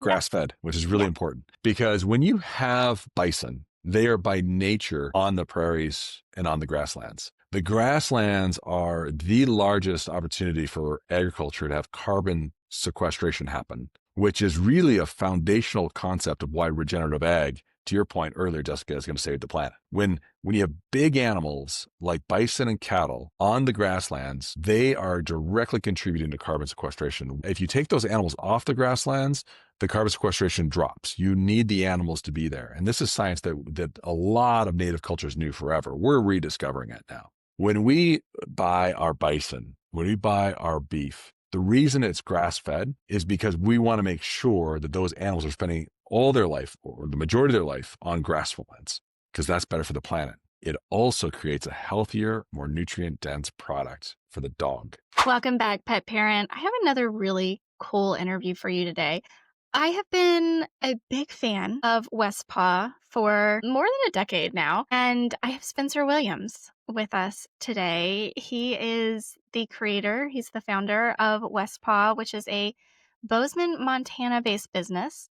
grass-fed, which is really important because when you have bison, they are by nature on the prairies and on the grasslands. The grasslands are the largest opportunity for agriculture to have carbon sequestration happen, which is really a foundational concept of why regenerative ag, to your point earlier, Jessica, is going to save the planet. When you have big animals like bison and cattle on the grasslands, they are directly contributing to carbon sequestration. If you take those animals off the grasslands, the carbon sequestration drops. You need the animals to be there. And this is science that a lot of native cultures knew forever. We're rediscovering it now. When we buy our bison, when we buy our beef, the reason it's grass-fed is because we want to make sure that those animals are spending all their life or the majority of their life on grasslands because that's better for the planet. It also creates a healthier, more nutrient-dense product for the dog. Welcome back, pet parent. I have another really cool interview for you today. I have been a big fan of Westpaw for more than a decade now, and I have Spencer Williams with us today. He is the creator, he's the founder of Westpaw, which is a Bozeman, Montana-based business.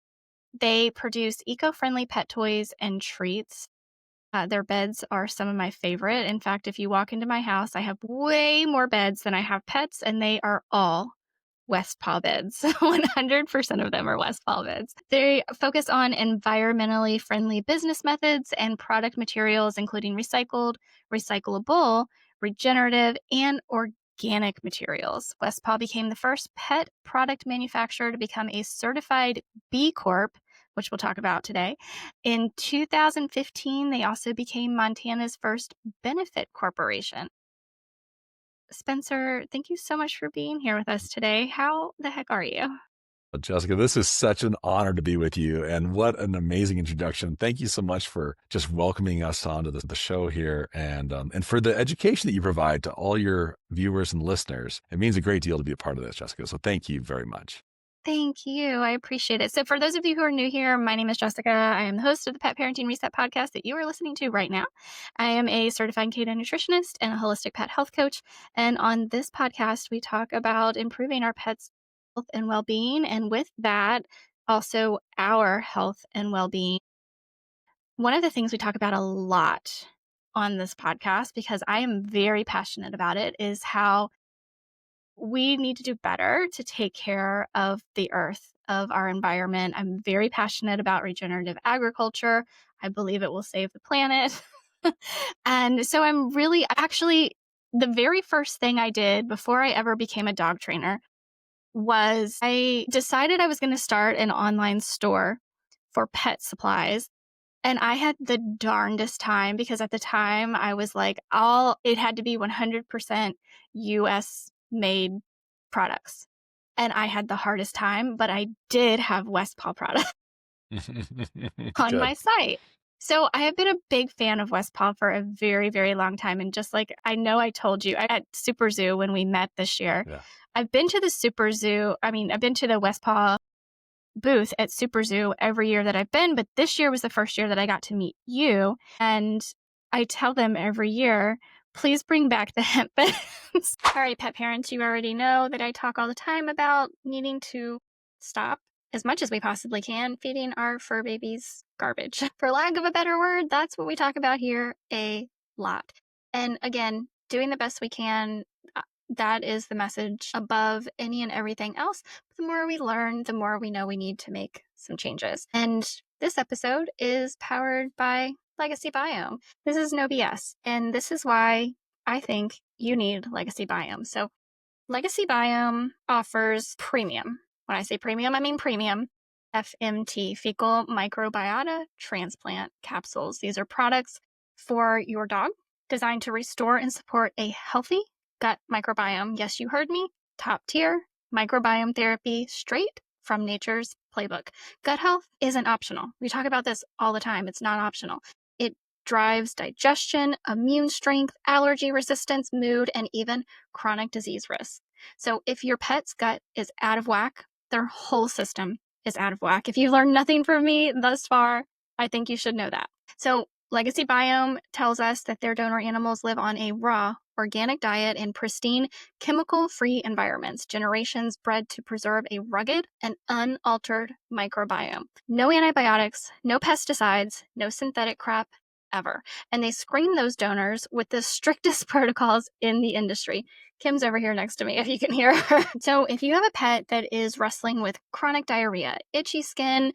They produce eco-friendly pet toys and treats. Their beds are some of my favorite. In fact, if you walk into my house, I have way more beds than I have pets, and they are all Westpaw beds. 100% of them are Westpaw beds. They focus on environmentally friendly business methods and product materials, including recycled, recyclable, regenerative, and organic materials. Westpaw became the first pet product manufacturer to become a certified B Corp, which we'll talk about today. In 2015, they also became Montana's first benefit corporation. Spencer, thank you so much for being here with us today. How the heck are you? Jessica, this is such an honor to be with you, and what an amazing introduction. Thank you so much for just welcoming us onto the show here and for the education that you provide to all your viewers and listeners. It means a great deal to be a part of this, Jessica, so thank you very much. Thank you. I appreciate it. So for those of you who are new here, my name is Jessica. I am the host of the Pet Parenting Reset podcast that you are listening to right now. I am a certified canine nutritionist and a holistic pet health coach. And on this podcast, we talk about improving our pets' health and well-being. And with that, also our health and well-being. One of the things we talk about a lot on this podcast, because I am very passionate about it, is how we need to do better to take care of the earth, of our environment. I'm very passionate about regenerative agriculture. I believe it will save the planet. And so I'm really actually the very first thing I did before I ever became a dog trainer was I decided I was going to start an online store for pet supplies. And I had the darndest time because at the time I was like, it had to be 100% US made products. And I had the hardest time, but I did have Westpaw products on Good. my site. So I have been a big fan of Westpaw for a very, very long time. And just like I know I told you at Super Zoo when we met this year, Yeah. I've been to the Super Zoo. I've been to the Westpaw booth at Super Zoo every year that I've been, but this year was the first year that I got to meet you. And I tell them every year, please bring back the hemp beds. All right, pet parents, you already know that I talk all the time about needing to stop as much as we possibly can feeding our fur babies garbage. For lack of a better word, that's what we talk about here a lot. And again, doing the best we can, that is the message above any and everything else. But the more we learn, the more we know we need to make some changes. And this episode is powered by Legacy Biome. This is no BS. And this is why I think you need Legacy Biome. So Legacy Biome offers premium. When I say premium, I mean premium FMT, fecal microbiota transplant capsules. These are products for your dog designed to restore and support a healthy gut microbiome. Yes, you heard me. Top tier microbiome therapy straight from nature's playbook. Gut health isn't optional. We talk about this all the time. It's not optional. It drives digestion, immune strength, allergy resistance, mood, and even chronic disease risk. So if your pet's gut is out of whack, their whole system is out of whack. If you've learned nothing from me thus far, I think you should know that. So Legacy Biome tells us that their donor animals live on a raw, organic diet in pristine, chemical-free environments, generations bred to preserve a rugged and unaltered microbiome. No antibiotics, no pesticides, no synthetic crap, ever. And they screen those donors with the strictest protocols in the industry. Kim's over here next to me, if you can hear her. So if you have a pet that is wrestling with chronic diarrhea, itchy skin,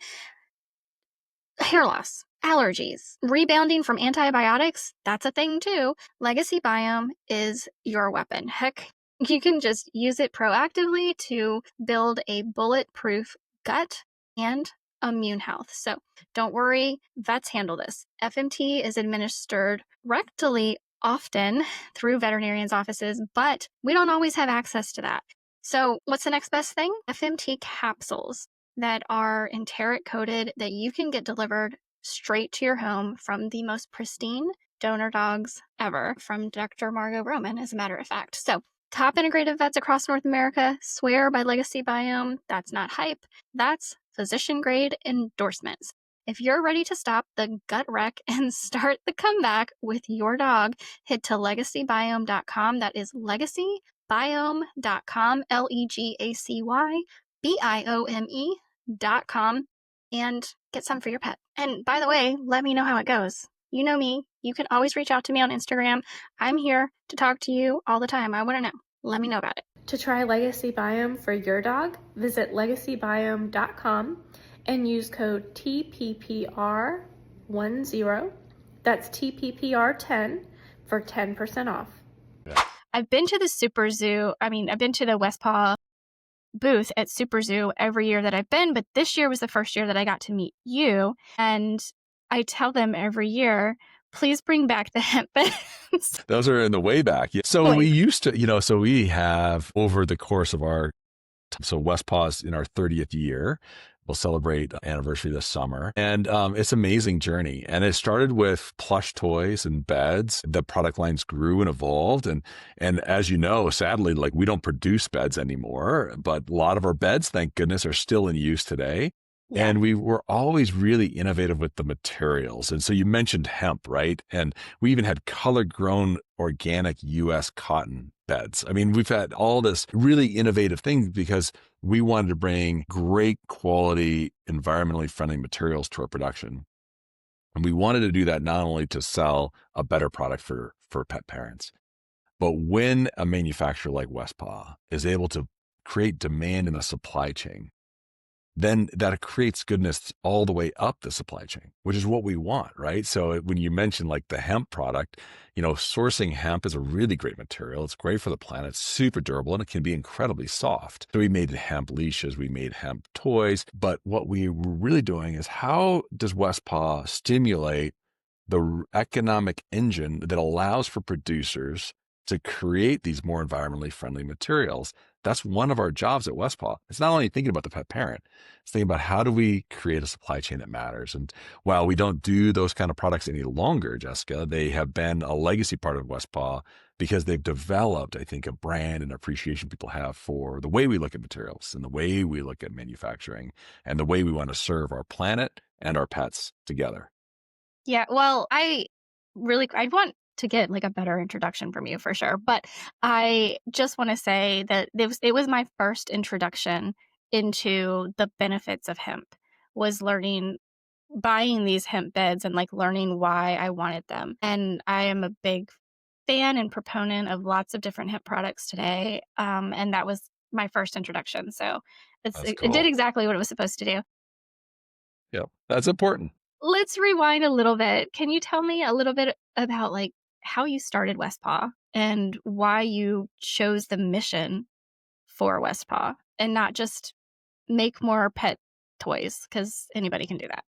hair loss, allergies, rebounding from antibiotics, that's a thing too. Legacy Biome is your weapon. Heck, you can just use it proactively to build a bulletproof gut and immune health. So don't worry, vets handle this. FMT is administered rectally often through veterinarians' offices, but we don't always have access to that. So what's the next best thing? FMT capsules that are enteric coated that you can get delivered straight to your home from the most pristine donor dogs ever, from Dr. Margot Roman, as a matter of fact. So top integrative vets across North America swear by Legacy Biome. That's not hype. That's physician grade endorsements. If you're ready to stop the gut wreck and start the comeback with your dog, head to legacybiome.com. That is legacybiome.com, legacybiome.com, and get some for your pet. And by the way, let me know how it goes. You know me. You can always reach out to me on Instagram. I'm here to talk to you all the time. I want to know. Let me know about it. To try Legacy Biome for your dog, visit legacybiome.com and use code TPPR10. That's TPPR10 for 10% off. I've been to the Super Zoo. I've been to the West Paw booth at Super Zoo every year that I've been, but this year was the first year that I got to meet you. And I tell them every year, please bring back the hemp beds. Those are in the way back. Yeah. So we used to, so we have over the course of so West Paw's in our 30th year. We'll celebrate anniversary this summer. And it's an amazing journey. And it started with plush toys and beds. The product lines grew and evolved. And as you know, sadly, like we don't produce beds anymore, but a lot of our beds, thank goodness, are still in use today. Yeah. And we were always really innovative with the materials. And so you mentioned hemp, right? And we even had color-grown organic U.S. cotton beds. I mean, we've had all this really innovative things because we wanted to bring great quality, environmentally friendly materials to our production. And we wanted to do that not only to sell a better product for pet parents, but when a manufacturer like Westpaw is able to create demand in the supply chain, then that creates goodness all the way up the supply chain, which is what we want, right? So when you mention like the hemp product, sourcing hemp is a really great material. It's great for the planet, super durable, and it can be incredibly soft. So we made hemp leashes, we made hemp toys, but what we were really doing is how does Westpaw stimulate the economic engine that allows for producers to create these more environmentally friendly materials? That's one of our jobs at Westpaw. It's not only thinking about the pet parent, it's thinking about how do we create a supply chain that matters. And while we don't do those kind of products any longer, Jessica, they have been a legacy part of Westpaw because they've developed, I think, a brand and appreciation people have for the way we look at materials and the way we look at manufacturing and the way we want to serve our planet and our pets together. Yeah, well, I want to get like a better introduction from you for sure. But I just want to say that it was my first introduction into the benefits of hemp, was buying these hemp beds and like learning why I wanted them. And I am a big fan and proponent of lots of different hemp products today. And that was my first introduction. So it did exactly what it was supposed to do. Yep, that's important. Let's rewind a little bit. Can you tell me a little bit about like how you started Westpaw and why you chose the mission for Westpaw and not just make more pet toys? Because anybody can do that.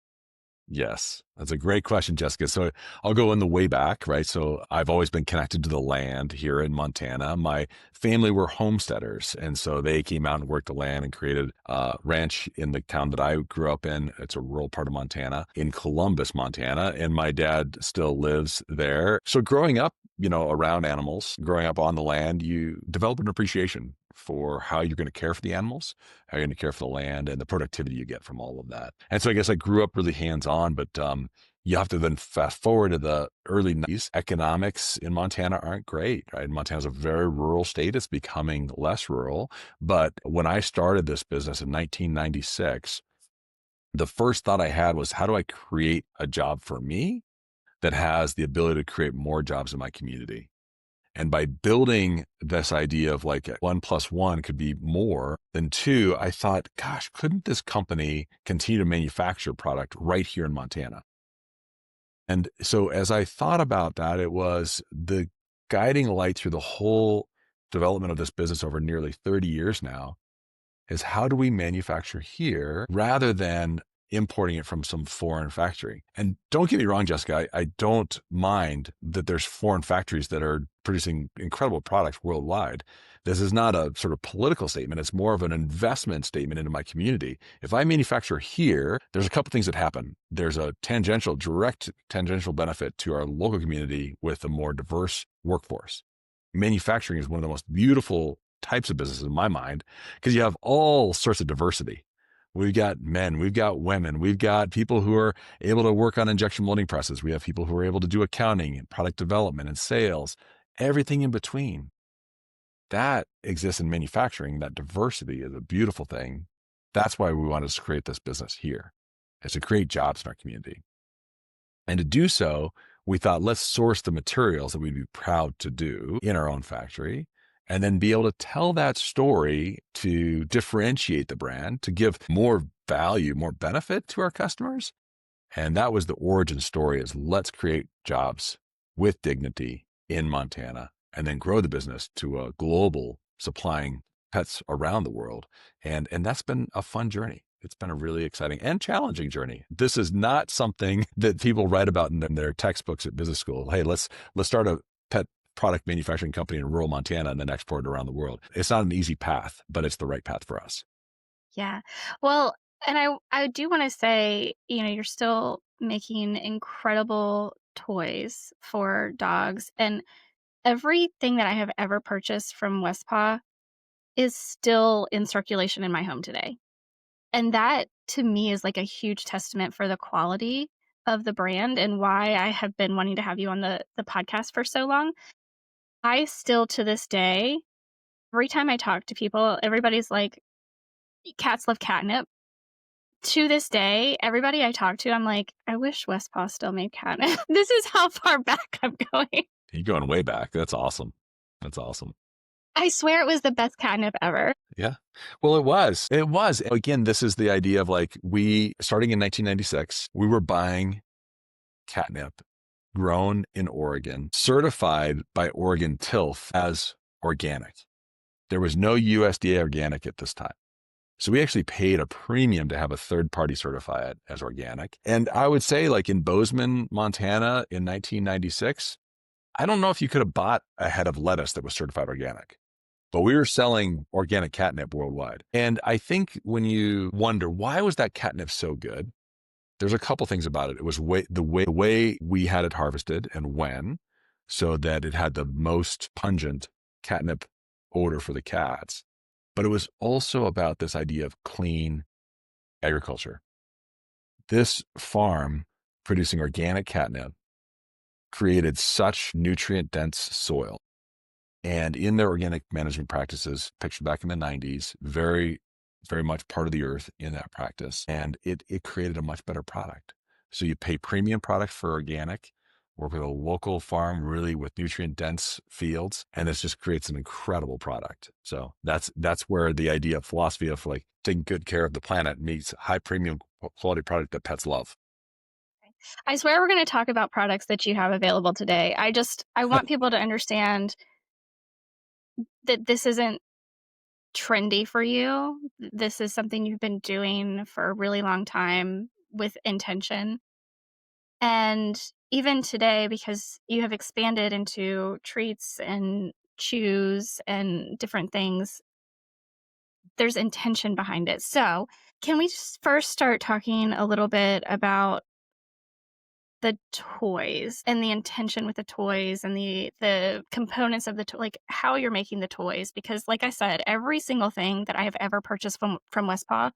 Yes, that's a great question, Jessica. So I'll go in the way back, right? So I've always been connected to the land here in Montana. My family were homesteaders. And so they came out and worked the land and created a ranch in the town that I grew up in. It's a rural part of Montana, in Columbus, Montana. And my dad still lives there. So growing up, around animals, growing up on the land, you develop an appreciation for how you're going to care for the animals, how you're going to care for the land, and the productivity you get from all of that. And so I guess I grew up really hands-on, but You have to then fast forward to the early 90s. Economics in Montana aren't great, right? Montana's a very rural state. It's becoming less rural. But when I started this business in 1996, the first thought I had was, how do I create a job for me that has the ability to create more jobs in my community? And by building this idea of like 1+1 could be more than 2, I thought, gosh, couldn't this company continue to manufacture product right here in Montana? And so as I thought about that, it was the guiding light through the whole development of this business over nearly 30 years now is, how do we manufacture here rather than importing it from some foreign factory? And don't get me wrong, Jessica, I don't mind that there's foreign factories that are producing incredible products worldwide. This is not a sort of political statement. It's more of an investment statement into my community. If I manufacture here, there's a couple things that happen. There's a direct tangential benefit to our local community with a more diverse workforce. Manufacturing is one of the most beautiful types of businesses in my mind, because you have all sorts of diversity. We've got men, we've got women, we've got people who are able to work on injection molding presses. We have people who are able to do accounting and product development and sales, everything in between. That exists in manufacturing. That diversity is a beautiful thing. That's why we wanted to create this business here, is to create jobs in our community. And to do so, we thought, let's source the materials that we'd be proud to do in our own factory, and then be able to tell that story to differentiate the brand, to give more value, more benefit to our customers. And that was the origin story, is let's create jobs with dignity in Montana, and then grow the business to a global supplying pets around the world. And that's been a fun journey. It's been a really exciting and challenging journey. This is not something that people write about in their textbooks at business school. Hey, let's start a pet product manufacturing company in rural Montana and then export it around the world. It's not an easy path, but it's the right path for us. Yeah. Well, and I do want to say, you're still making incredible toys for dogs, and everything that I have ever purchased from Westpaw is still in circulation in my home today. And that to me is like a huge testament for the quality of the brand and why I have been wanting to have you on the podcast for so long. I still, to this day, every time I talk to people, everybody's like, cats love catnip. To this day, everybody I talk to, I'm like, I wish Westpaw still made catnip. This is how far back I'm going. You're going way back. That's awesome. That's awesome. I swear it was the best catnip ever. Yeah. Well, it was. It was. Again, this is the idea of like, starting in 1996, we were buying catnip grown in Oregon, certified by Oregon TILF as organic. There was no USDA organic at this time. So we actually paid a premium to have a third party certify it as organic. And I would say, like in Bozeman, Montana in 1996, I don't know if you could have bought a head of lettuce that was certified organic, but we were selling organic catnip worldwide. And I think when you wonder, why was that catnip so good? There's a couple things about it. It was the way we had it harvested and when, so that it had the most pungent catnip odor for the cats. But it was also about this idea of clean agriculture. This farm producing organic catnip created such nutrient-dense soil. And in their organic management practices, pictured back in the 90s, very, very much part of the earth in that practice. And it created a much better product. So you pay premium product for organic, work with a local farm, really with nutrient-dense fields, and this just creates an incredible product. So that's where the idea of philosophy of like taking good care of the planet meets high premium quality product that pets love. I swear we're going to talk about products that you have available today. I want people to understand that this isn't trendy for you. This is something you've been doing for a really long time with intention. And even today, because you have expanded into treats and chews and different things, there's intention behind it. So, can we just first start talking a little bit about the toys and the intention with the toys and the components of like how you're making the toys? Because like I said, every single thing that I have ever purchased from Westpaw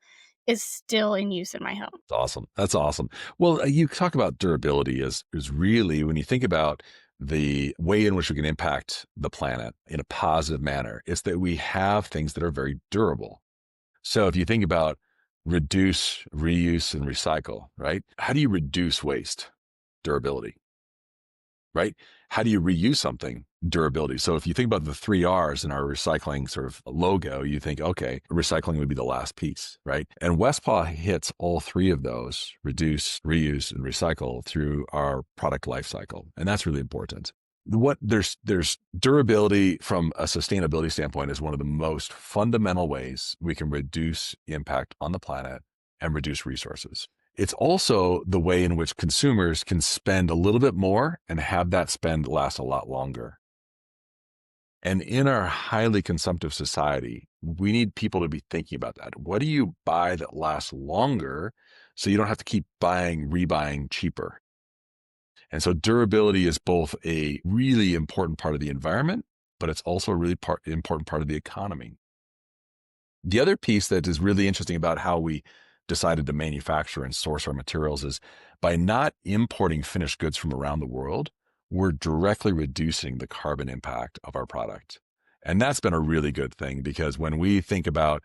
is still in use in my home. That's awesome. That's awesome. Well, you talk about durability is really, when you think about the way in which we can impact the planet in a positive manner, it's that we have things that are very durable. So if you think about reduce, reuse, and recycle, right? How do you reduce waste? Durability, right? How do you reuse something? Durability. So if you think about the 3 R's in our recycling sort of logo, you think, okay, recycling would be the last piece, right? And Westpaw hits all three of those: reduce, reuse, and recycle through our product life cycle. And that's really important. There's durability from a sustainability standpoint is one of the most fundamental ways we can reduce impact on the planet and reduce resources. It's also the way in which consumers can spend a little bit more and have that spend last a lot longer. And in our highly consumptive society, we need people to be thinking about that. What do you buy that lasts longer so you don't have to keep rebuying cheaper? And so durability is both a really important part of the environment, but it's also a really important part of the economy. The other piece that is really interesting about how we decided to manufacture and source our materials is by not importing finished goods from around the world, we're directly reducing the carbon impact of our product. And that's been a really good thing, because when we think about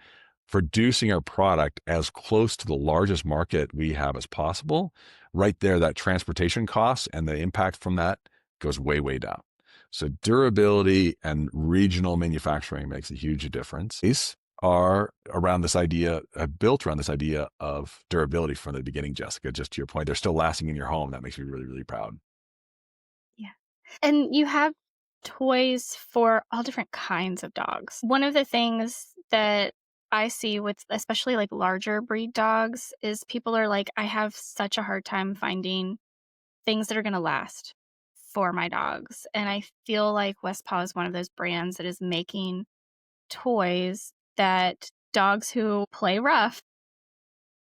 producing our product as close to the largest market we have as possible, right there, that transportation costs and the impact from that goes way, way down. So durability and regional manufacturing makes a huge difference. These are around this idea, built around this idea of durability from the beginning, Jessica. Just to your point, they're still lasting in your home. That makes me really, really proud. Yeah. And you have toys for all different kinds of dogs. One of the things that I see with especially like larger breed dogs is people are like, I have such a hard time finding things that are going to last for my dogs. And I feel like Westpaw is one of those brands that is making toys that dogs who play rough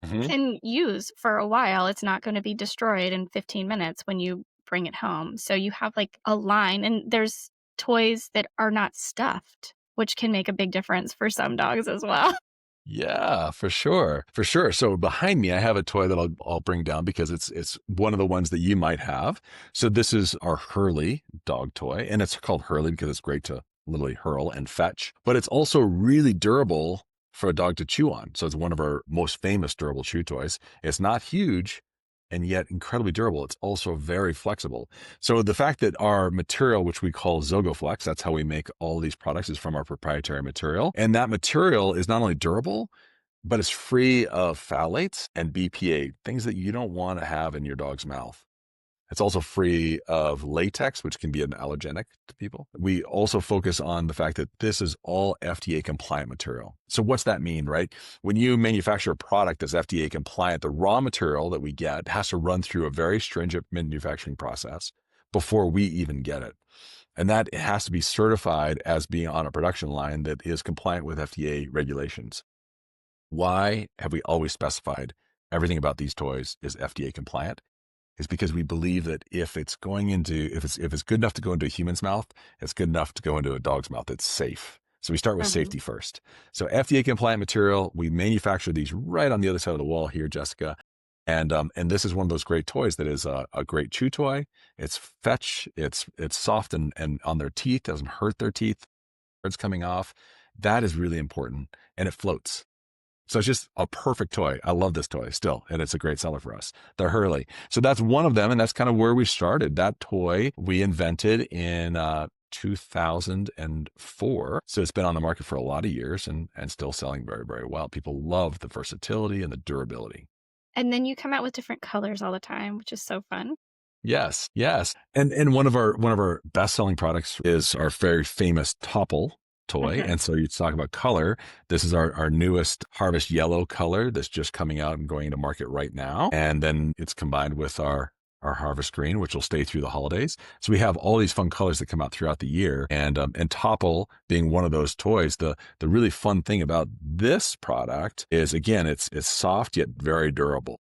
Mhm. can use for a while. It's not going to be destroyed in 15 minutes when you bring it home. So you have like a line, and there's toys that are not stuffed, which can make a big difference for some dogs as well. Yeah, for sure. For sure. So behind me, I have a toy that I'll bring down because it's one of the ones that you might have. So this is our Hurley dog toy, and it's called Hurley because it's great to literally hurl and fetch, but it's also really durable for a dog to chew on. So it's one of our most famous durable chew toys. It's not huge and yet incredibly durable. It's also very flexible. So the fact that our material, which we call Zogoflex, that's how we make all these products, is from our proprietary material. And that material is not only durable, but it's free of phthalates and BPA, things that you don't want to have in your dog's mouth. It's also free of latex, which can be an allergenic to people. We also focus on the fact that this is all FDA compliant material. So what's that mean, right? When you manufacture a product that's FDA compliant, the raw material that we get has to run through a very stringent manufacturing process before we even get it. And that has to be certified as being on a production line that is compliant with FDA regulations. Why have we always specified everything about these toys is FDA compliant? Is because we believe that if it's good enough to go into a human's mouth, it's good enough to go into a dog's mouth. It's safe. So we start with Mhm. safety first. So FDA compliant material, we manufacture these right on the other side of the wall here, Jessica. And this is one of those great toys that is a great chew toy. It's fetch. It's soft and on their teeth, doesn't hurt their teeth. Words coming off. That is really important, and it floats. So it's just a perfect toy. I love this toy still, and it's a great seller for us, the Hurley. So that's one of them, and that's kind of where we started. That toy we invented in 2004. So it's been on the market for a lot of years and still selling very, very well. People love the versatility and the durability. And then you come out with different colors all the time, which is so fun. Yes, yes. And one of our best-selling products is our very famous Topple toy. Mhm. And so you talk about color. This is our newest Harvest Yellow color that's just coming out and going into market right now. And then it's combined with our Harvest Green, which will stay through the holidays. So we have all these fun colors that come out throughout the year. And Topple being one of those toys, the really fun thing about this product is, again, it's soft yet very durable.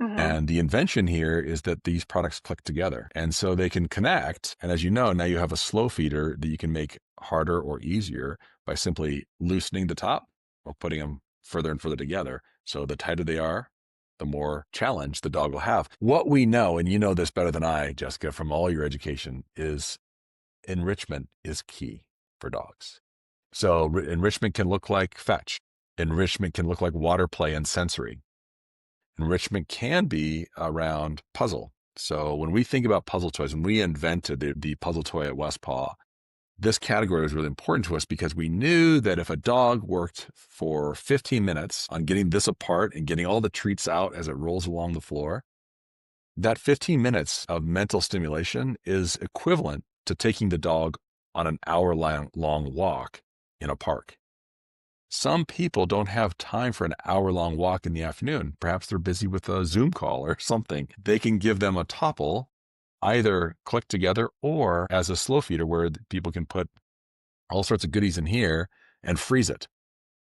Mhm. And the invention here is that these products click together. And so they can connect. And as you know, now you have a slow feeder that you can make harder or easier by simply loosening the top or putting them further and further together. So the tighter they are, the more challenge the dog will have. What we know, and you know this better than I, Jessica, from all your education, is enrichment is key for dogs. So enrichment can look like fetch. Enrichment can look like water play and sensory. Enrichment can be around puzzle. So when we think about puzzle toys, when we invented the puzzle toy at Westpaw, this category was really important to us because we knew that if a dog worked for 15 minutes on getting this apart and getting all the treats out as it rolls along the floor, that 15 minutes of mental stimulation is equivalent to taking the dog on an hour-long walk in a park. Some people don't have time for an hour-long walk in the afternoon. Perhaps they're busy with a Zoom call or something. They can give them a topple, either click together or as a slow feeder where people can put all sorts of goodies in here and freeze it.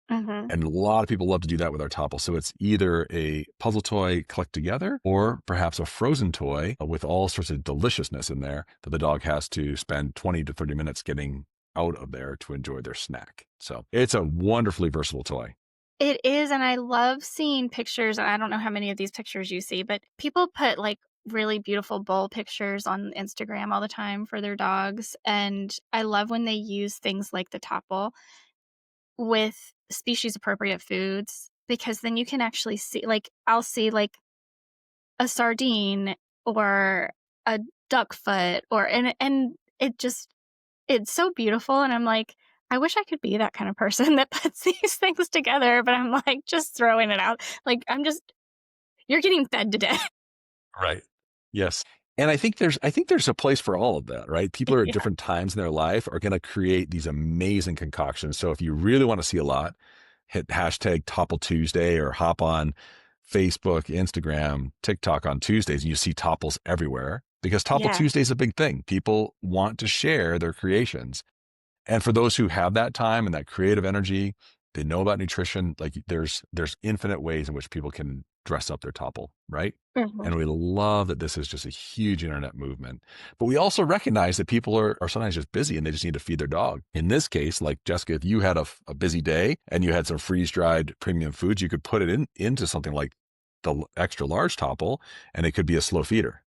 Mm-hmm. And a lot of people love to do that with our topple. So it's either a puzzle toy clicked together or perhaps a frozen toy with all sorts of deliciousness in there that the dog has to spend 20 to 30 minutes getting out of there to enjoy their snack. So it's a wonderfully versatile toy. It is, and I love seeing pictures. And I don't know how many of these pictures you see, but people put like really beautiful bowl pictures on Instagram all the time for their dogs. And I love when they use things like the topple with species appropriate foods, because then you can actually see, like, I'll see like a sardine or a duck foot and it's so beautiful. And I'm like, I wish I could be that kind of person that puts these things together, but I'm like just throwing it out. Like, you're getting fed today. Right. Yes. And I think there's a place for all of that, right? People are at different times in their life are going to create these amazing concoctions. So if you really want to see a lot, hit hashtag Topple Tuesday or hop on Facebook, Instagram, TikTok on Tuesdays, and you see topples everywhere because Topple Yeah. Tuesday is a big thing. People want to share their creations. And for those who have that time and that creative energy, they know about nutrition, like there's infinite ways in which people can dress up their topple, right? Mhm. And we love that this is just a huge internet movement. But we also recognize that people are sometimes just busy and they just need to feed their dog. In this case, like Jessica, if you had a busy day and you had some freeze-dried premium foods, you could put it into something like the extra large topple, and it could be a slow feeder.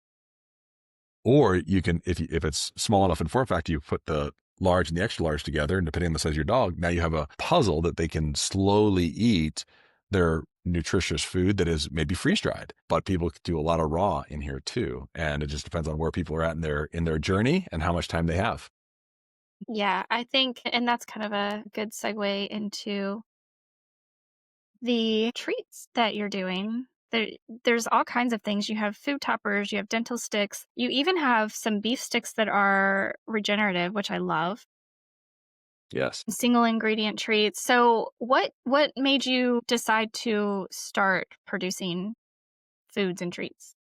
Or you can, if it's small enough in form factor, you put the large and the extra large together, and depending on the size of your dog, now you have a puzzle that they can slowly eat their nutritious food that is maybe freeze-dried. But people do a lot of raw in here too, and it just depends on where people are at in their journey and how much time they have. Yeah, I think, and that's kind of a good segue into the treats that you're doing. There's all kinds of things. You have food toppers, you have dental sticks, you even have some beef sticks that are regenerative, which I love. Yes. Single ingredient treats. So what made you decide to start producing foods and treats?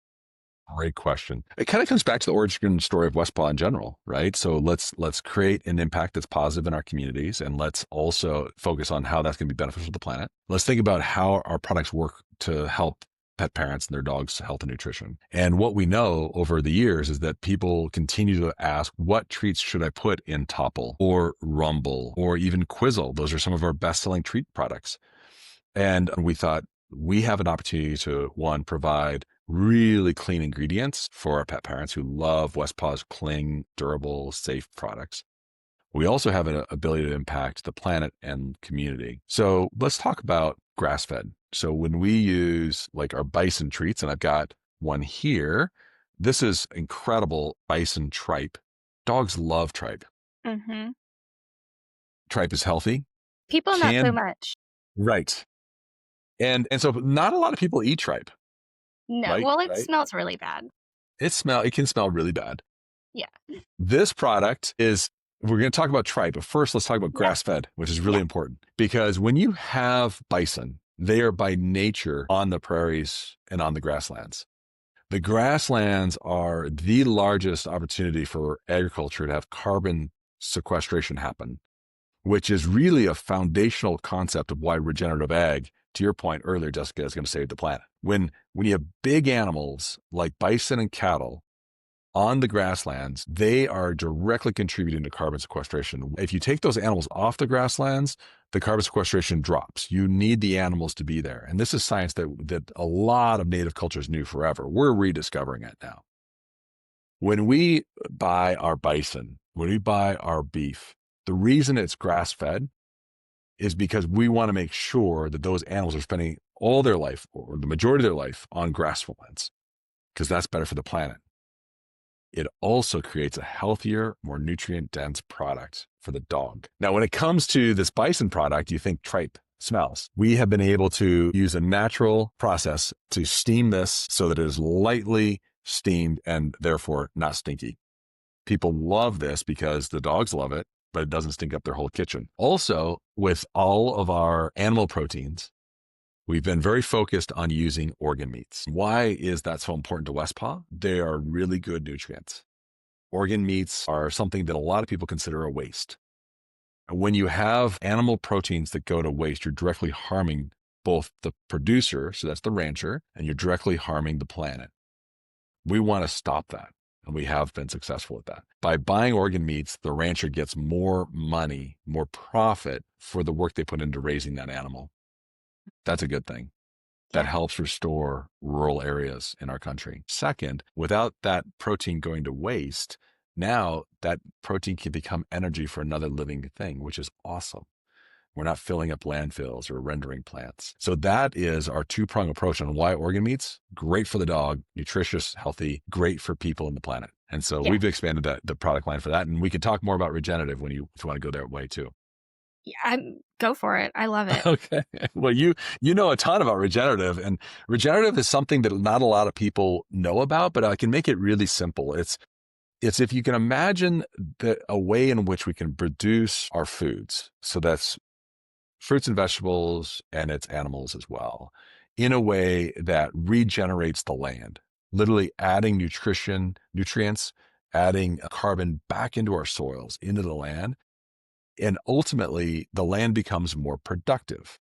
Great question. It kind of comes back to the origin story of Westpaw in general, right? So let's create an impact that's positive in our communities, and let's also focus on how that's going to be beneficial to the planet. Let's think about how our products work to help pet parents and their dogs' health and nutrition. And what we know over the years is that people continue to ask, what treats should I put in Topple or Rumble or even Quizzle? Those are some of our best-selling treat products. And we thought we have an opportunity to, one, provide really clean ingredients for our pet parents who love Westpaw's clean, durable, safe products. We also have an ability to impact the planet and community. So let's talk about grass-fed. So when we use like our bison treats, and I've got one here, this is incredible bison tripe. Dogs love tripe. Mm-hmm. Tripe is healthy. People not so much. Right. And so not a lot of people eat tripe. No, Right, well, it right. smells really bad. It can smell really bad. Yeah. This product is, we're going to talk about tripe, but first let's talk about Yeah. grass-fed, which is really important because when you have bison, they are by nature on the prairies and on the grasslands. The grasslands are the largest opportunity for agriculture to have carbon sequestration happen, which is really a foundational concept of why regenerative ag, to your point earlier, Jessica, is going to save the planet. When you have big animals like bison and cattle on the grasslands, they are directly contributing to carbon sequestration. If you take those animals off the grasslands, the carbon sequestration drops. You need the animals to be there. And this is science that a lot of native cultures knew forever. We're rediscovering it now. When we buy our bison, when we buy our beef, the reason it's grass-fed is because we want to make sure that those animals are spending all their life, or the majority of their life, on grasslands, because that's better for the planet. It also creates a healthier, more nutrient-dense product for the dog. Now, when it comes to this bison product, you think tripe smells. We have been able to use a natural process to steam this so that it is lightly steamed and therefore not stinky. People love this because the dogs love it, but it doesn't stink up their whole kitchen. Also, with all of our animal proteins, we've been very focused on using organ meats. Why is that so important to Westpaw? They are really good nutrients. Organ meats are something that a lot of people consider a waste. And when you have animal proteins that go to waste, you're directly harming both the producer, so that's the rancher, and you're directly harming the planet. We want to stop that, and we have been successful at that. By buying organ meats, the rancher gets more money, more profit for the work they put into raising that animal. That's a good thing. That helps restore rural areas in our country. Second, without that protein going to waste, now that protein can become energy for another living thing, which is awesome. We're not filling up landfills or rendering plants. So that is our two-prong approach on why organ meats. Great for the dog, nutritious, healthy, great for people and the planet. And so we've expanded the product line for that. And we can talk more about regenerative if you want to go that way too. Yeah, go for it. I love it. Okay. Well, you know a ton about regenerative, and regenerative is something that not a lot of people know about, but I can make it really simple. It's if you can imagine a way in which we can produce our foods. So that's fruits and vegetables, and it's animals as well, in a way that regenerates the land, literally adding nutrients, adding carbon back into our soils, into the land. And ultimately, the land becomes more productive.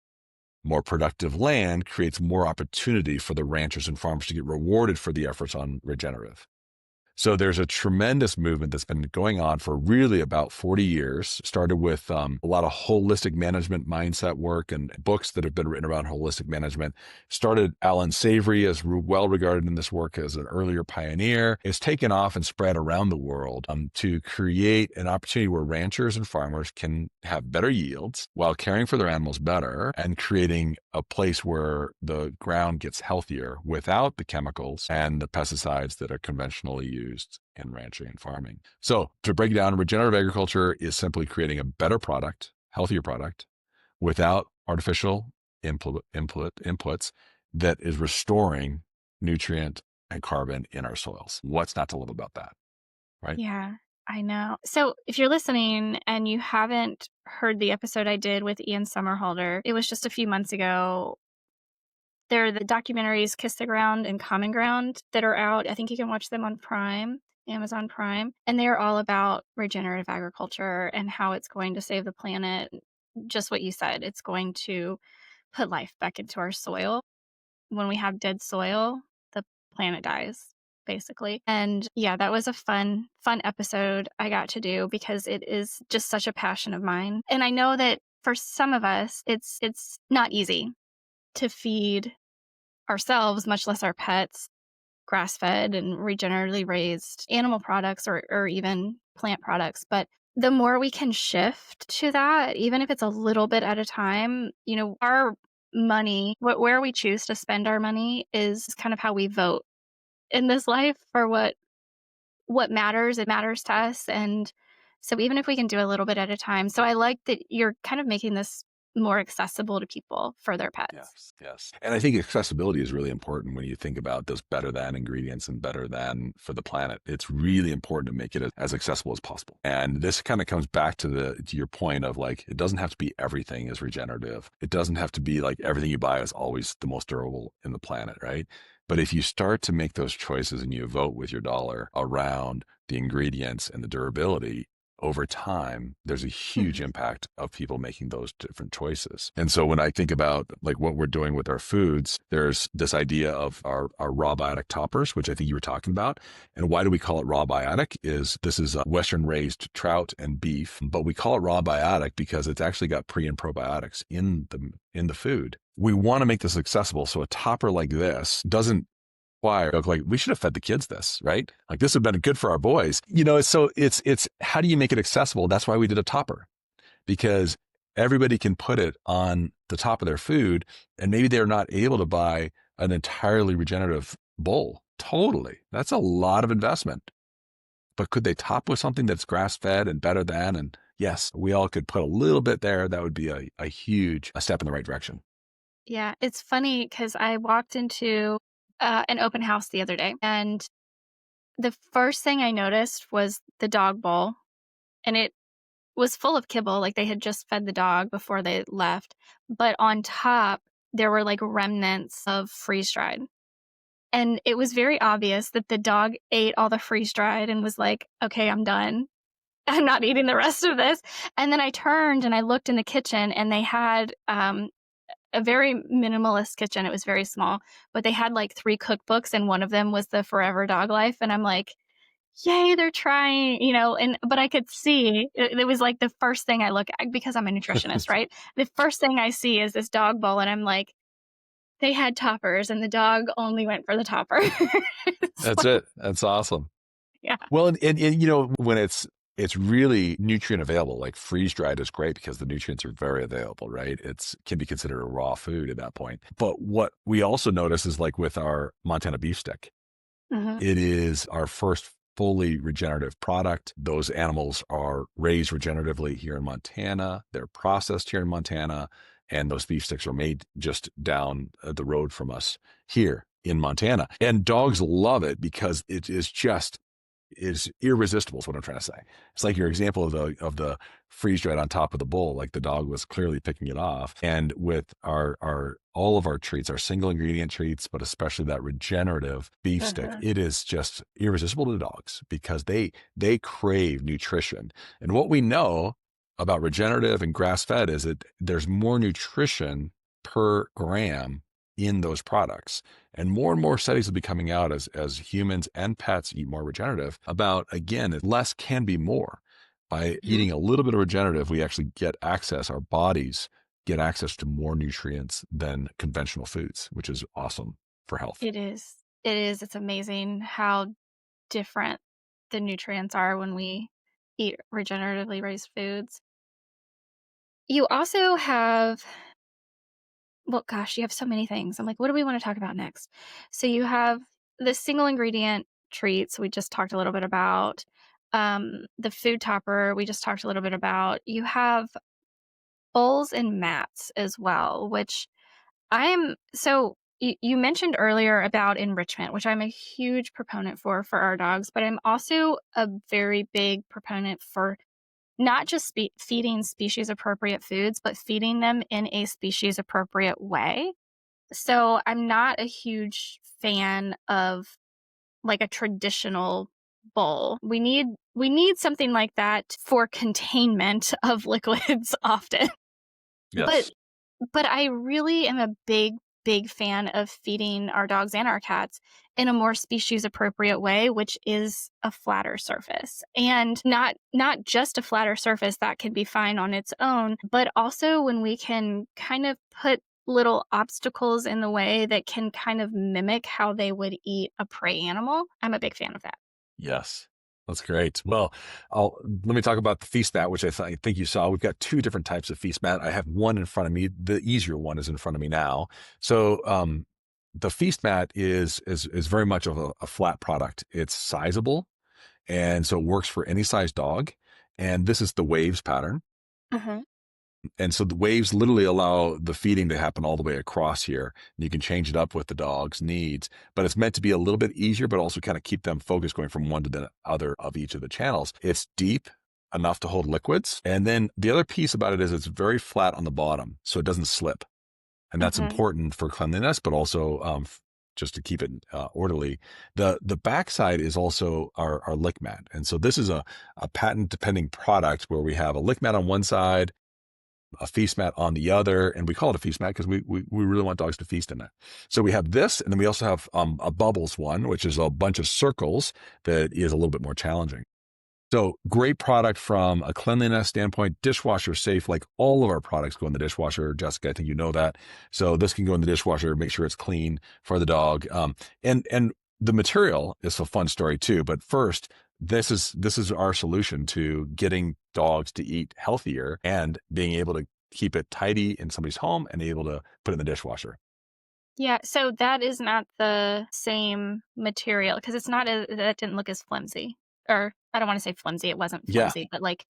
More productive land creates more opportunity for the ranchers and farmers to get rewarded for the efforts on regenerative. So there's a tremendous movement that's been going on for really about 40 years. Started with a lot of holistic management mindset work and books that have been written around holistic management. Started Alan Savory as well regarded in this work as an earlier pioneer. It's taken off and spread around the world to create an opportunity where ranchers and farmers can have better yields while caring for their animals better and creating a place where the ground gets healthier without the chemicals and the pesticides that are conventionally used in ranching and farming. So to break it down, regenerative agriculture is simply creating a better product, healthier product, without artificial inputs that is restoring nutrient and carbon in our soils. What's not to love about that, right? Yeah, I know. So if you're listening and you haven't heard the episode I did with Ian Somerhalder, it was just a few months ago. There are the documentaries Kiss the Ground and Common Ground that are out. I think you can watch them on Prime, Amazon Prime. And they're all about regenerative agriculture and how it's going to save the planet. Just what you said, it's going to put life back into our soil. When we have dead soil, the planet dies, basically. And yeah, that was a fun episode I got to do because it is just such a passion of mine. And I know that for some of us, it's not easy to feed ourselves, much less our pets, grass-fed and regeneratively raised animal products or even plant products. But the more we can shift to that, even if it's a little bit at a time, our money, where we choose to spend our money is kind of how we vote in this life for what matters. It matters to us. And so even if we can do a little bit at a time. So I like that you're kind of making this more accessible to people for their pets. Yes. And I think accessibility is really important when you think about those better than ingredients and better than for the planet. It's really important to make it as accessible as possible. And this kind of comes back to your point of like, it doesn't have to be everything is regenerative. It doesn't have to be like everything you buy is always the most durable in the planet, right? But if you start to make those choices and you vote with your dollar around the ingredients and the durability, over time, there's a huge Mhm. impact of people making those different choices. And so when I think about like what we're doing with our foods, there's this idea of our raw biotic toppers, which I think you were talking about. And why do we call it raw biotic? Is this is Western raised trout and beef, but we call it raw biotic because it's actually got pre and probiotics in the food. We want to make this accessible. So a topper like this doesn't like we should have fed the kids this, right? Like this would have been good for our boys. So it's how do you make it accessible? That's why we did a topper, because everybody can put it on the top of their food, and maybe they're not able to buy an entirely regenerative bowl. Totally. That's a lot of investment. But could they top with something that's grass fed and better than? And yes, we all could put a little bit there. That would be a huge step in the right direction. Yeah, it's funny because I walked into an open house the other day, and the first thing I noticed was the dog bowl, and it was full of kibble, like they had just fed the dog before they left. But on top, there were like remnants of freeze dried. And it was very obvious that the dog ate all the freeze dried and was like, okay, I'm done. I'm not eating the rest of this. And then I turned and I looked in the kitchen, and they had a very minimalist kitchen. It was very small, but they had like 3 cookbooks, and one of them was the Forever Dog Life. And I'm like, yay, they're trying, but I could see it was like the first thing I look at because I'm a nutritionist, right? The first thing I see is this dog bowl, and I'm like, they had toppers and the dog only went for the topper. It's That's like, it. That's awesome. yeah. Well, and when it's really nutrient available, like freeze dried is great because the nutrients are very available, right? It's can be considered a raw food at that point. But what we also notice is like with our Montana beef stick, Mhm. it is our first fully regenerative product. Those animals are raised regeneratively here in Montana. They're processed here in Montana, and those beef sticks are made just down the road from us here in Montana. And dogs love it because it is irresistible is what I'm trying to say. It's like your example of the freeze dried on top of the bowl, like the dog was clearly picking it off. And with our all of our treats, our single ingredient treats, but especially that regenerative beef stick, Mhm. it is just irresistible to dogs because they crave nutrition. And what we know about regenerative and grass fed is that there's more nutrition per gram in those products. And more studies will be coming out as humans and pets eat more regenerative about, again, less can be more. By Mhm. eating a little bit of regenerative, we actually get access, our bodies get access to more nutrients than conventional foods, which is awesome for health. It is. It is. It's amazing how different the nutrients are when we eat regeneratively raised foods. You also have, well, gosh, you have so many things. I'm like, what do we want to talk about next? So you have the single ingredient treats we just talked a little bit about. The food topper we just talked a little bit about. You have bowls and mats as well, which I'm so you mentioned earlier about enrichment, which I'm a huge proponent for our dogs, but I'm also a very big proponent for not just feeding species appropriate foods, but feeding them in a species appropriate way. So I'm not a huge fan of like a traditional bowl. We need something like that for containment of liquids often. But Yes. but I really am a big fan of feeding our dogs and our cats in a more species appropriate way, which is a flatter surface. And not just a flatter surface that can be fine on its own, but also when we can kind of put little obstacles in the way that can kind of mimic how they would eat a prey animal. I'm a big fan of that. Yes. That's great. Well, let me talk about the feast mat, which I think you saw. We've got 2 different types of feast mat. I have one in front of me. The easier one is in front of me now. So the feast mat is very much of a flat product. It's sizable, and so it works for any size dog. And this is the waves pattern. Mhm. And so the waves literally allow the feeding to happen all the way across here. And you can change it up with the dog's needs, but it's meant to be a little bit easier, but also kind of keep them focused going from one to the other of each of the channels. It's deep enough to hold liquids. And then the other piece about it is it's very flat on the bottom, so it doesn't slip. And that's Mhm. important for cleanliness, but also just to keep it orderly. The backside is also our lick mat. And so this is a patent depending product where we have a lick mat on one side, a feast mat on the other, and we call it a feast mat because we really want dogs to feast in it. So we have this, and then we also have a bubbles one, which is a bunch of circles that is a little bit more challenging. So great product from a cleanliness standpoint, dishwasher safe, like all of our products go in the dishwasher. Jessica, I think you know that. So this can go in the dishwasher, make sure it's clean for the dog. And the material is a fun story too. But first, this is our solution to getting dogs to eat healthier and being able to keep it tidy in somebody's home and able to put it in the dishwasher. Yeah, so that is not the same material because it's not that didn't look as flimsy. Or I don't want to say flimsy, it wasn't Yeah, flimsy, but like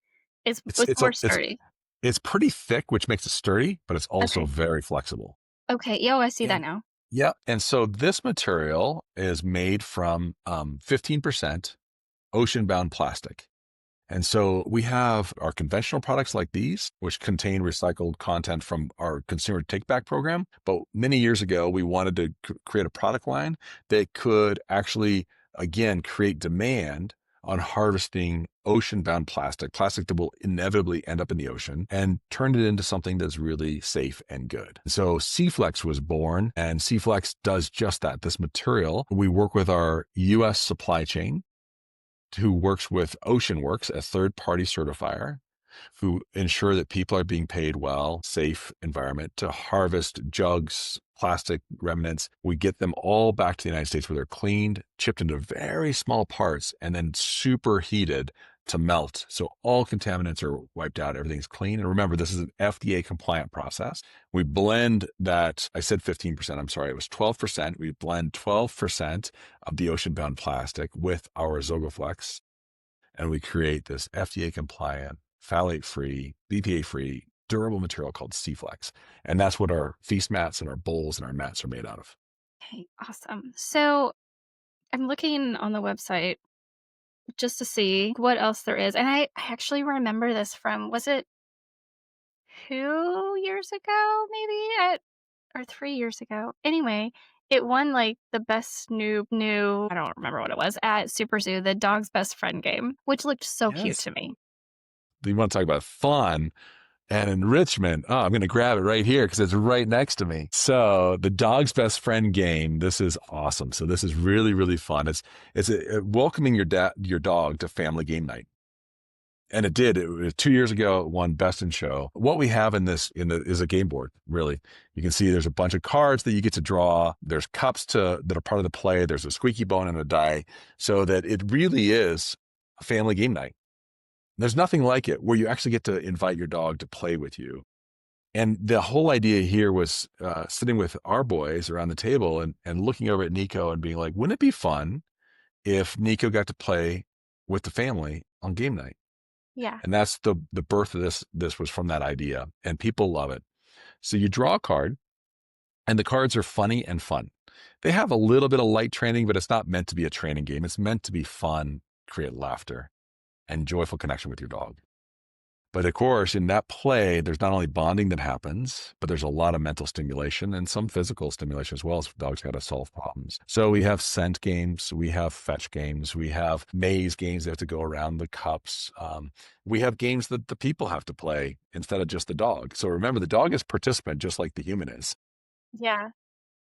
it's it's it's it's a more it's sturdy. it's pretty thick, which makes it sturdy, but it's also Okay. very flexible. Okay. Yeah, oh, I see that And now. yeah, and so this material is made from 15% ocean-bound plastic. And so we have our conventional products like these, which contain recycled content from our consumer take-back program. But many years ago, we wanted to create a product line that could actually, again, create demand on harvesting ocean-bound plastic that will inevitably end up in the ocean, and turn it into something that's really safe and good. So C-Flex was born, and C-Flex does just that. This material, we work with our U.S. supply chain, who works with OceanWorks, a third-party certifier, who ensure that people are being paid well, safe environment to harvest jugs, plastic remnants. We get them all back to the United States where they're cleaned, chipped into very small parts, and then superheated to melt. So all contaminants are wiped out. Everything's clean. And remember, this is an FDA compliant process. We blend that, I said 15%, I'm sorry, it was 12%. We blend 12% of the ocean-bound plastic with our Zogaflex, and we create this FDA compliant, phthalate-free, BPA-free, durable material called C-Flex. And that's what our feast mats and our bowls and our mats are made out of. Okay, awesome. So I'm looking on the website just to see what else there is. And I actually remember this from, was it 2 years ago, maybe? Or 3 years ago. Anyway, it won like the best new, I don't remember what it was, at Super Zoo, the dog's best friend game, which looked so cute Yes. to me. You want to talk about fun and enrichment. Oh, I'm going to grab it right here because it's right next to me. So the dog's best friend game. This is awesome. So this is really, really fun. It's welcoming your dog to family game night. And it did. It was 2 years ago. It won Best in Show. What we have in this is a game board. Really, you can see there's a bunch of cards that you get to draw. There's cups that are part of the play. There's a squeaky bone and a die, so that it really is a family game night. There's nothing like it where you actually get to invite your dog to play with you. And the whole idea here was sitting with our boys around the table and looking over at Nico and being like, wouldn't it be fun if Nico got to play with the family on game night? Yeah. And that's the birth of this. This was from that idea, and people love it. So you draw a card, and the cards are funny and fun. They have a little bit of light training, but it's not meant to be a training game. It's meant to be fun, create laughter, and joyful connection with your dog. But of course, in that play, there's not only bonding that happens, but there's a lot of mental stimulation and some physical stimulation as well, as dogs got to solve problems. So we have scent games, we have fetch games, we have maze games that have to go around the cups. We have games that the people have to play instead of just the dog. So remember, the dog is participant just like the human is. Yeah.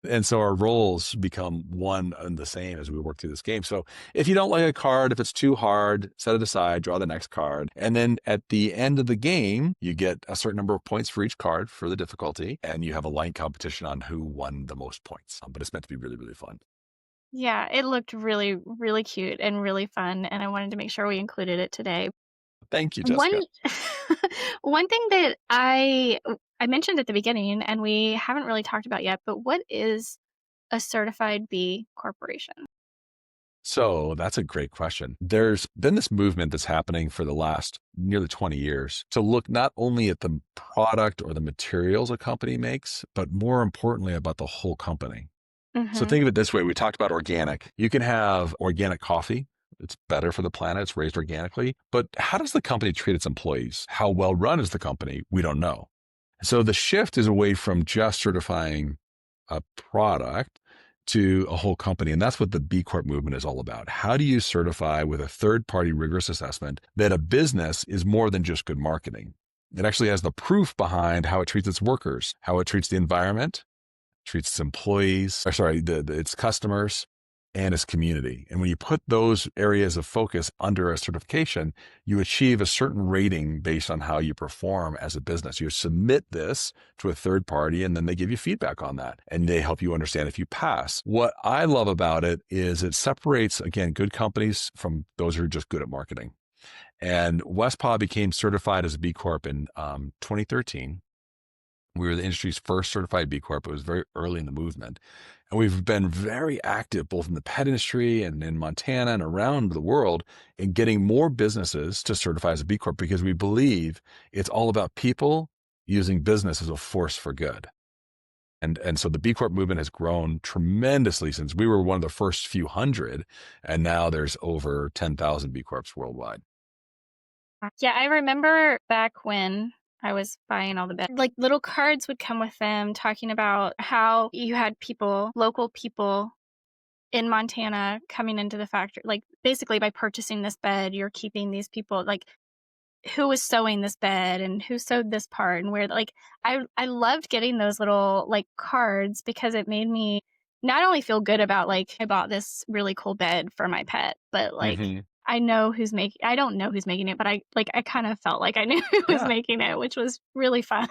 And so our roles become one and the same as we work through this game. So if you don't like a card, if it's too hard, set it aside, draw the next card. And then at the end of the game, you get a certain number of points for each card for the difficulty. And you have a line competition on who won the most points. But it's meant to be really, really fun. Yeah, it looked really, really cute and really fun. And I wanted to make sure we included it today. Thank you, One Jessica. one thing that I mentioned at the beginning and we haven't really talked about yet, but what is a certified B corporation? So that's a great question. There's been this movement that's happening for the last nearly 20 years to look not only at the product or the materials a company makes, but more importantly about the whole company. So Mhm. think of it this way. We talked about organic. You can have organic coffee. It's better for the planet. It's raised organically. But how does the company treat its employees? How well run is the company? We don't know. So the shift is away from just certifying a product to a whole company. And that's what the B Corp movement is all about. How do you certify with a third party rigorous assessment that a business is more than just good marketing? It actually has the proof behind how it treats its workers, how it treats the environment, treats its employees, or sorry, its customers and its community. And when you put those areas of focus under a certification, you achieve a certain rating based on how you perform as a business. You submit this to a third party, and then they give you feedback on that, and they help you understand if you pass. What I love about it is it separates, again, good companies from those who are just good at marketing. And Westpaw became certified as a B Corp in 2013. We were the industry's first certified B Corp. It was very early in the movement. And we've been very active both in the pet industry and in Montana and around the world in getting more businesses to certify as a B Corp because we believe it's all about people using business as a force for good. And so the B Corp movement has grown tremendously since we were one of the first few hundred, and now there's over 10,000 B Corps worldwide. Yeah, I remember back when I was buying all the beds, like little cards would come with them talking about how you had people, local people in Montana coming into the factory. Like basically by purchasing this bed, you're keeping these people, like who was sewing this bed and who sewed this part and where, like I loved getting those little like cards because it made me not only feel good about like I bought this really cool bed for my pet, but like Hmm. I don't know who's making it, but I kind of felt like I knew who was Yeah. making it, which was really fun.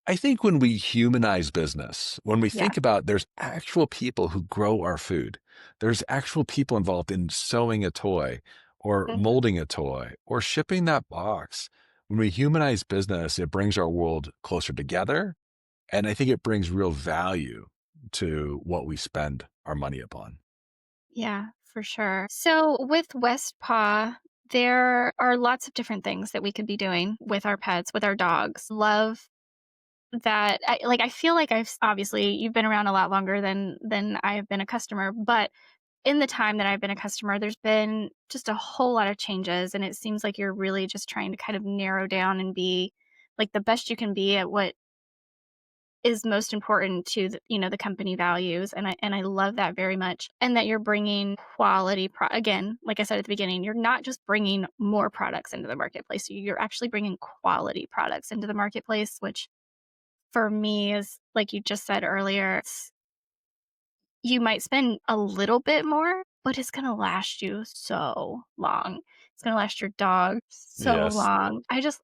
I think when we humanize business, when we Yeah. think about there's actual people who grow our food, there's actual people involved in sewing a toy or Mhm. molding a toy or shipping that box. When we humanize business, it brings our world closer together. And I think it brings real value to what we spend our money upon. Yeah, for sure. So with Westpaw, there are lots of different things that we could be doing with our pets, with our dogs. Love that I feel like obviously you've been around a lot longer than I have been a customer, but in the time that I've been a customer, there's been just a whole lot of changes, and it seems like you're really just trying to kind of narrow down and be like the best you can be at what is most important to the company values, and I love that very much, and that you're bringing quality again, like I said at the beginning, you're not just bringing more products into the marketplace, you're actually bringing quality products into the marketplace, which for me is like you just said earlier, you might spend a little bit more, but it's gonna last you so long. It's gonna last your dog so Yes. long. I just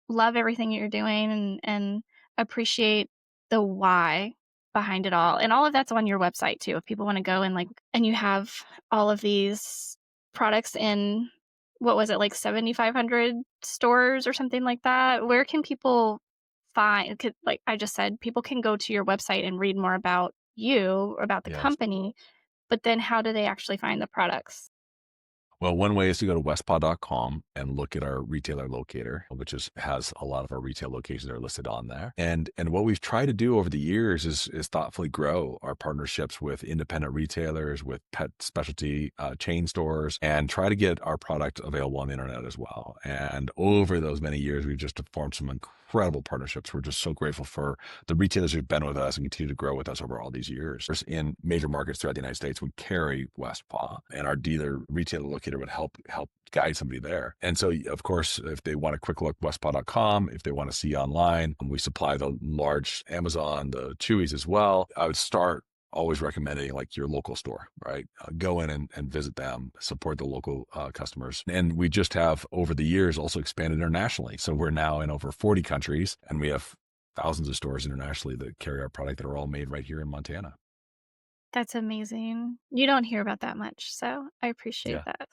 love everything you're doing and appreciate the why behind it all. And all of that's on your website too. If people want to go and like and you have all of these products in what was it, like 7,500 stores or something like that? Where can people find, 'cause like I just said, people can go to your website and read more about you, or about the Yes. company, but then how do they actually find the products? Well, one way is to go to westpaw.com and look at our retailer locator, which has a lot of our retail locations that are listed on there. And what we've tried to do over the years is thoughtfully grow our partnerships with independent retailers, with pet specialty chain stores, and try to get our product available on the internet as well. And over those many years, we've just formed some incredible partnerships. We're just so grateful for the retailers who've been with us and continue to grow with us over all these years. In major markets throughout the United States, we carry Westpaw, and our dealer retailer locator would help guide somebody there. And so, of course, if they want a quick look, westpaw.com. If they want to see online, we supply the large Amazon, the Chewies as well. I would start always recommending like your local store, right? Go in and visit them, support the local customers. And we just have over the years also expanded internationally. So we're now in over 40 countries, and we have thousands of stores internationally that carry our product that are all made right here in Montana. That's amazing. You don't hear about that much, so I appreciate Yeah. that.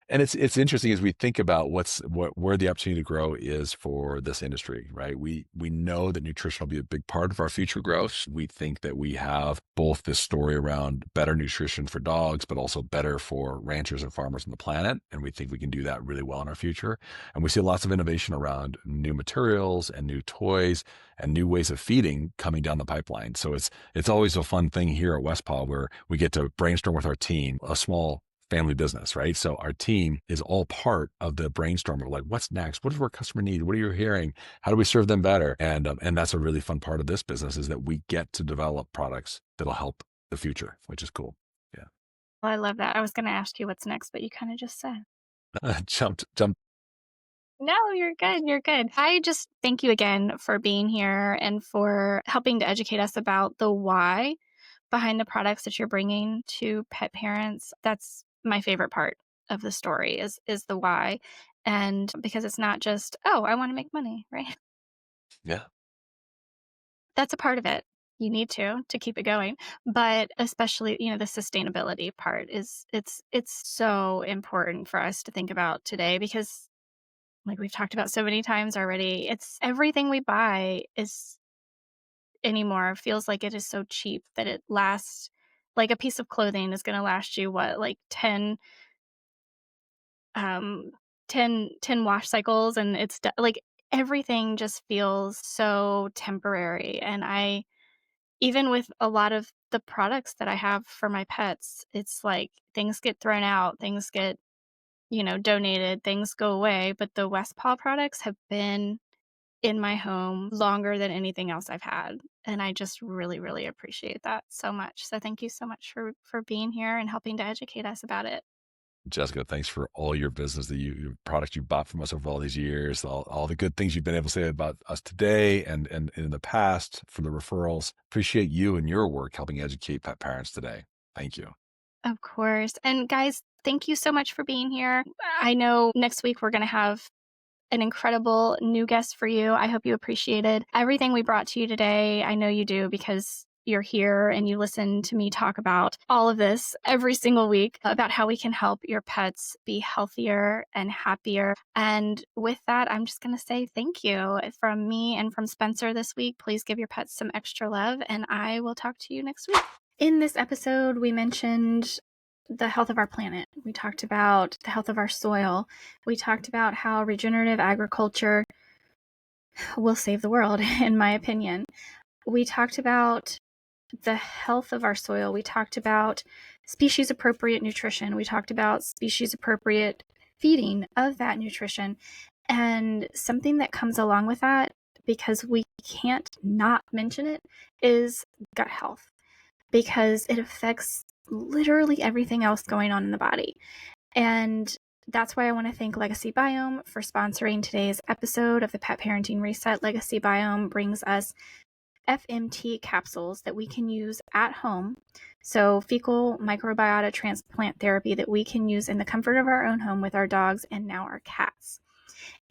And it's interesting as we think about where the opportunity to grow is for this industry, right? We know that nutrition will be a big part of our future growth. We think that we have both this story around better nutrition for dogs, but also better for ranchers and farmers on the planet. And we think we can do that really well in our future. And we see lots of innovation around new materials and new toys and new ways of feeding coming down the pipeline. So it's always a fun thing here at Westpaw where we get to brainstorm with our team, a small family business, right? So our team is all part of the brainstorm of like, what's next? What does our customer need? What are you hearing? How do we serve them better? And that's a really fun part of this business is that we get to develop products that'll help the future, which is cool. Yeah. Well, I love that. I was going to ask you what's next, but you kind of just said. Jumped. No, you're good. You're good. I just thank you again for being here and for helping to educate us about the why behind the products that you're bringing to pet parents. That's my favorite part of the story is the why. And because it's not just, oh, I want to make money, right? Yeah. That's a part of it. You need to keep it going. But especially, the sustainability part it's so important for us to think about today because like we've talked about so many times already, it's everything we buy is anymore feels like it is so cheap that it lasts like a piece of clothing is going to last you what like 10 um 10 wash cycles and like everything just feels so temporary and I even with a lot of the products that I have for my pets it's like things get thrown out, things get donated, things go away, but the West Paw products have been in my home longer than anything else I've had. And I just really, really appreciate that so much. So thank you so much for being here and helping to educate us about it. Jessica, thanks for all your business, your products you bought from us over all these years, all the good things you've been able to say about us today and in the past for the referrals. Appreciate you and your work helping educate pet parents today. Thank you. Of course. And guys, thank you so much for being here. I know next week we're going to have an incredible new guest for you. I hope you appreciated everything we brought to you today. I know you do because you're here and you listen to me talk about all of this every single week about how we can help your pets be healthier and happier. And with that, I'm just going to say thank you from me and from Spencer this week. Please give your pets some extra love, and I will talk to you next week. In this episode, we mentioned the health of our planet. We talked about the health of our soil. We talked about how regenerative agriculture will save the world, in my opinion. We talked about the health of our soil. We talked about species appropriate nutrition. We talked about species appropriate feeding of that nutrition. And something that comes along with that, because we can't not mention it, is gut health, because it affects literally everything else going on in the body. And that's why I want to thank Legacy Biome for sponsoring today's episode of the Pet Parenting Reset. Legacy Biome brings us FMT capsules that we can use at home. So fecal microbiota transplant therapy that we can use in the comfort of our own home with our dogs and now our cats.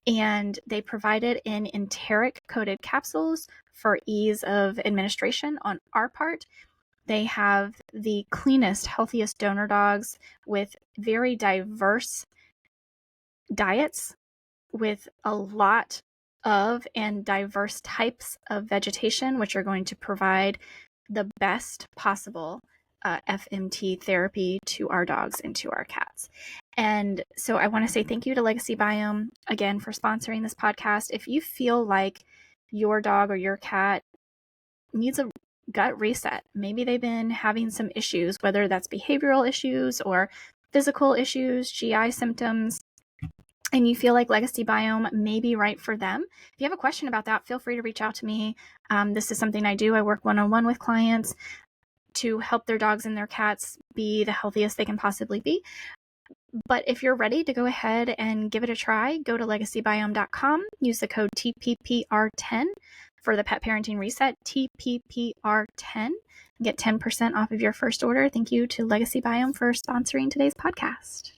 And they provide it in enteric coated capsules for ease of administration on our part. They have the cleanest, healthiest donor dogs with very diverse diets with a lot of and diverse types of vegetation, which are going to provide the best possible FMT therapy to our dogs and to our cats. And so I want to say thank you to Legacy Biome again for sponsoring this podcast. If you feel like your dog or your cat needs a gut reset, maybe they've been having some issues, whether that's behavioral issues or physical issues, GI symptoms, and you feel like Legacy Biome may be right for them. If you have a question about that, feel free to reach out to me. This is something I do. I work one-on-one with clients to help their dogs and their cats be the healthiest they can possibly be. But if you're ready to go ahead and give it a try, go to legacybiome.com, use the code TPPR10 for the Pet Parenting Reset, TPPR10, get 10% off of your first order. Thank you to Legacy Biome for sponsoring today's podcast.